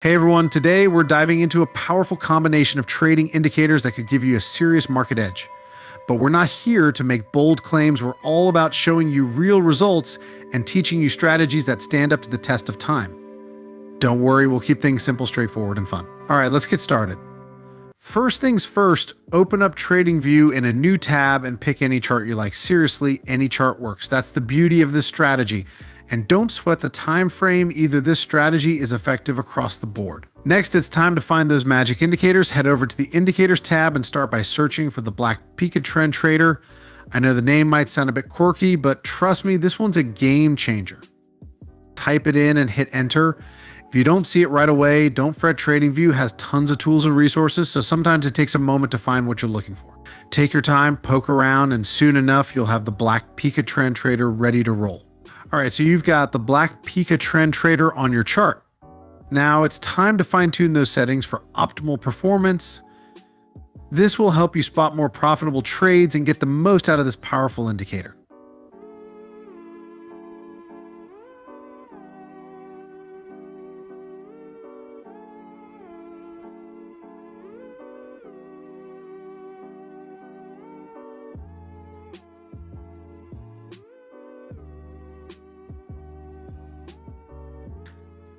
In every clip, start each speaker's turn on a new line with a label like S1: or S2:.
S1: Hey everyone, today we're diving into a powerful combination of trading indicators that could give you a serious market edge. But we're not here to make bold claims, we're all about showing you real results and teaching you strategies that stand up to the test of time. Don't worry, we'll keep things simple, straightforward, and fun. All right, let's get started. First things first, open up TradingView in a new tab and pick any chart you like. Seriously, any chart works. That's the beauty of this strategy. And don't sweat the time frame, either this strategy is effective across the board. Next, it's time to find those magic indicators. Head over to the Indicators tab and start by searching for the Black Pika Trend Trader. I know the name might sound a bit quirky, but trust me, this one's a game changer. Type it in and hit enter. If you don't see it right away, don't fret. TradingView has tons of tools and resources, so sometimes it takes a moment to find what you're looking for. Take your time, poke around, and soon enough, you'll have the Black Pika Trend Trader ready to roll. All right, so you've got the Black Pika Trend Trader on your chart. Now it's time to fine-tune those settings for optimal performance. This will help you spot more profitable trades and get the most out of this powerful indicator.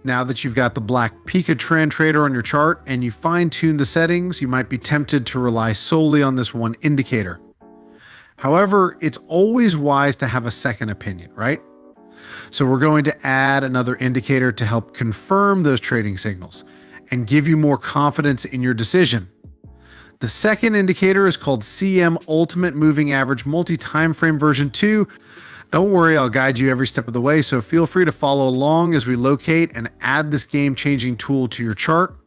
S1: Now that you've got the Black Pika Trend Trader on your chart and you fine-tune the settings, you might be tempted to rely solely on this one indicator. However, it's always wise to have a second opinion, right? So we're going to add another indicator to help confirm those trading signals and give you more confidence in your decision. The second indicator is called CM Ultimate Moving Average Multi-Time Frame version 2. Don't worry, I'll guide you every step of the way, so feel free to follow along as we locate and add this game-changing tool to your chart.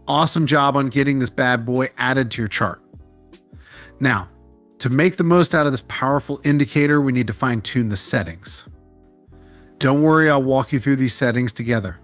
S1: Awesome job on getting this bad boy added to your chart. Now, to make the most out of this powerful indicator, we need to fine-tune the settings. Don't worry, I'll walk you through these settings together.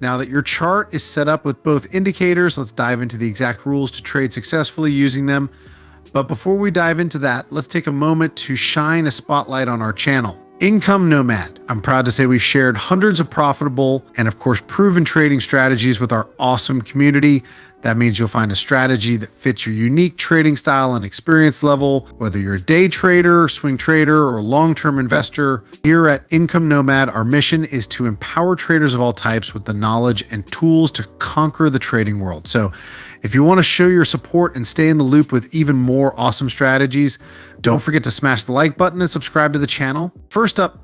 S1: Now that your chart is set up with both indicators, let's dive into the exact rules to trade successfully using them. But before we dive into that, let's take a moment to shine a spotlight on our channel, Income Nomad. I'm proud to say we've shared hundreds of profitable and of course proven trading strategies with our awesome community. That means you'll find a strategy that fits your unique trading style and experience level, whether you're a day trader, swing trader, or long-term investor. Here at Income Nomad, our mission is to empower traders of all types with the knowledge and tools to conquer the trading world. So if you want to show your support and stay in the loop with even more awesome strategies, don't forget to smash the like button and subscribe to the channel. First up,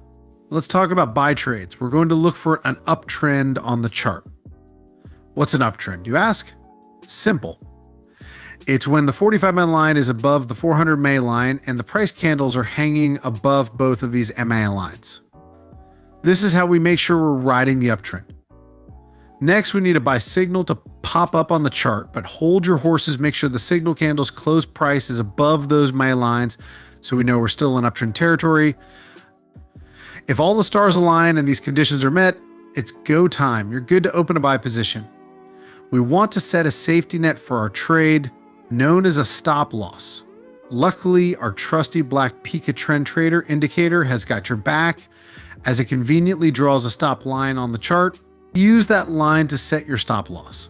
S1: let's talk about buy trades. We're going to look for an uptrend on the chart. What's an uptrend, you ask? Simple. It's when the 45-MA line is above the 400-MA line and the price candles are hanging above both of these MA lines. This is how we make sure we're riding the uptrend. Next, we need a buy signal to pop up on the chart, but hold your horses, make sure the signal candle's close price is above those MA lines so we know we're still in uptrend territory. If all the stars align and these conditions are met, it's go time. You're good to open a buy position. We want to set a safety net for our trade, known as a stop loss. Luckily, our trusty Black Pika Trend Trader indicator has got your back as it conveniently draws a stop line on the chart. Use that line to set your stop loss.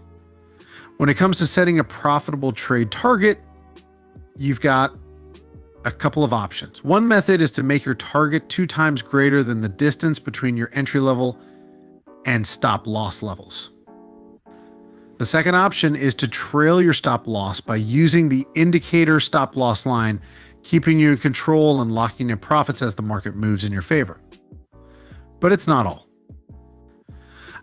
S1: When it comes to setting a profitable trade target, you've got a couple of options. One method is to make your target 2 times greater than the distance between your entry level and stop loss levels. The second option is to trail your stop loss by using the indicator stop loss line, keeping you in control and locking in profits as the market moves in your favor. But it's not all.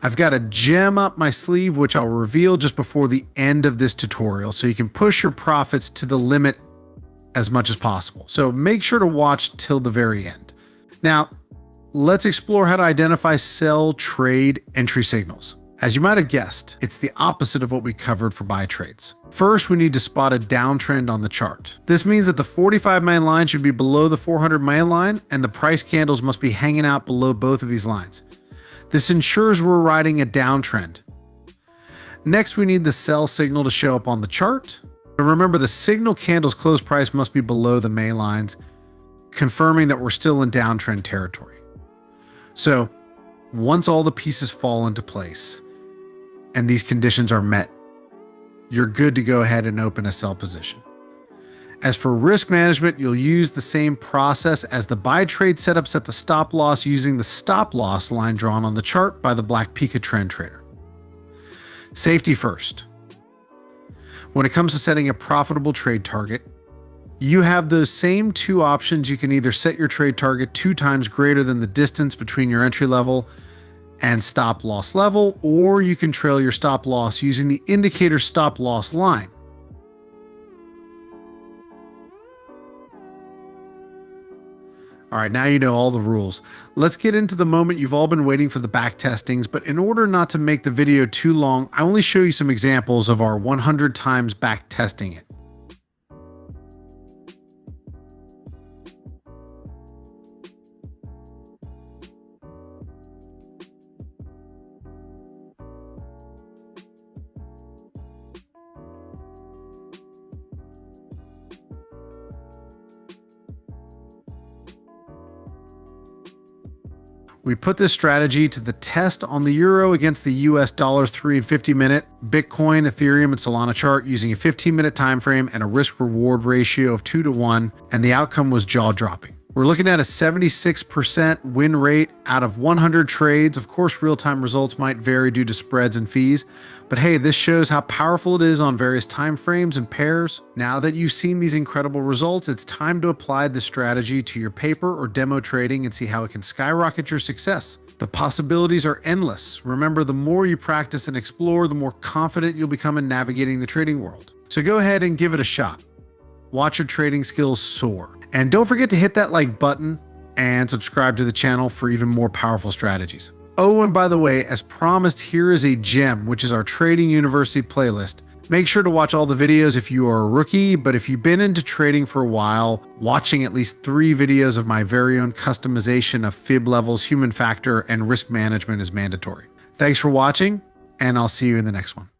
S1: I've got a gem up my sleeve, which I'll reveal just before the end of this tutorial, so you can push your profits to the limit as much as possible. So make sure to watch till the very end. Now, let's explore how to identify sell, trade, entry signals. As you might have guessed, it's the opposite of what we covered for buy trades. First, we need to spot a downtrend on the chart. This means that the 45-man line should be below the 400-man line, and the price candles must be hanging out below both of these lines. This ensures we're riding a downtrend. Next, we need the sell signal to show up on the chart. And remember, the signal candle's close price must be below the May lines, confirming that we're still in downtrend territory. So, once all the pieces fall into place and these conditions are met, you're good to go ahead and open a sell position. As for risk management, you'll use the same process as the buy trade setup. Set the stop loss using the stop loss line drawn on the chart by the Black Pika trend trader. Safety first. When it comes to setting a profitable trade target, you have those same two options. You can either set your trade target 2 times greater than the distance between your entry level and stop loss level, or you can trail your stop loss using the indicator stop loss line. All right, now you know all the rules. Let's get into the moment you've all been waiting for, the back testings, but in order not to make the video too long, I only show you some examples of our 100 times back testing it. We put this strategy to the test on the euro against the US dollar 3 and 50-minute, Bitcoin, Ethereum, and Solana chart using a 15-minute time frame and a risk-reward ratio of 2-to-1, and the outcome was jaw-dropping. We're looking at a 76% win rate out of 100 trades. Of course, real-time results might vary due to spreads and fees, but hey, this shows how powerful it is on various time frames and pairs. Now that you've seen these incredible results, it's time to apply this strategy to your paper or demo trading and see how it can skyrocket your success. The possibilities are endless. Remember, the more you practice and explore, the more confident you'll become in navigating the trading world. So go ahead and give it a shot. Watch your trading skills soar. And don't forget to hit that like button and subscribe to the channel for even more powerful strategies. Oh, and by the way, as promised, here is a gem, which is our Trading University playlist. Make sure to watch all the videos if you are a rookie, but if you've been into trading for a while, watching at least 3 videos of my very own customization of fib levels, human factor, and risk management is mandatory. Thanks for watching, and I'll see you in the next one.